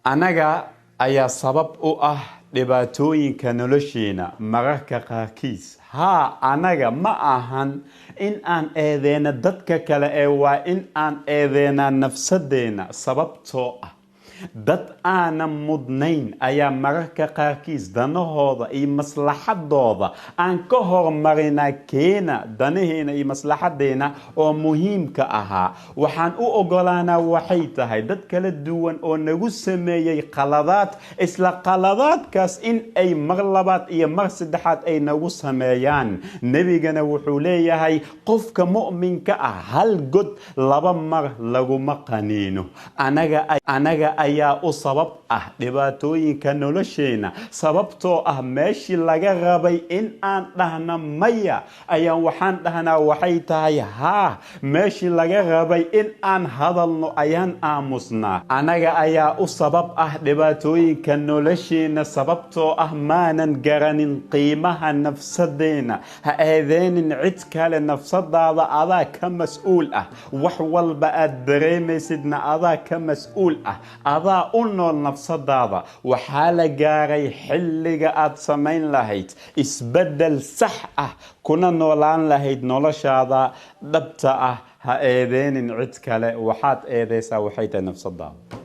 anaga ayaa sabab u ah dhibaatooyinka nolosheena mararka qaarkiis. anaga ma ahan in aan eedeena dadka kale ee waa in aan eedeena nafsadeena sababtoo ah dad aanan mudnayn ayaa mararka qaarkiis danahooda iyo maslaxadooda aan ka hormarinaa keena danaheena iyo maslaxadeena oo muhiimka ahaa. waxaan u ogolaanaa waxay tahay dad kala duwan oo nagu sameeyay qaladaad, isla qaladaadkaas in ay mar labaad iyo mar saddexaad ay nagu sameeyaan. nebigana wuxuu leeyahay qofka mu'minka ah hal god laba mar laguma qaniino. anaga ayaa u sabab ah dhibaatooyinka nolosheena, sababtoo ah meeshii laga rabay in aan dhahna maya ayaan waxaan dhahnaa waxay tahay meeshii laga rabay in aan hadalno ayaan aamusnaa. anaga ayaa u sabab ah dhibaatooyinka nolosheena, sababtoo ah maanan garanin qiimaha nafsadeena. ha eedeenin cid kale, nafsadaada adaa ka mas-uul ah. wax walba aad dareemaysidna adaa ka mas-uul ah, adaa u nool nafsadaada. waxaa la gaaray xilliga aad samayn lahayd isbedel sax ah kuna noolaan lahayd noloshaada dhabta ah. ha eedeenin cid kale, waxaad eedeysaa waxay tahay nafsadaada.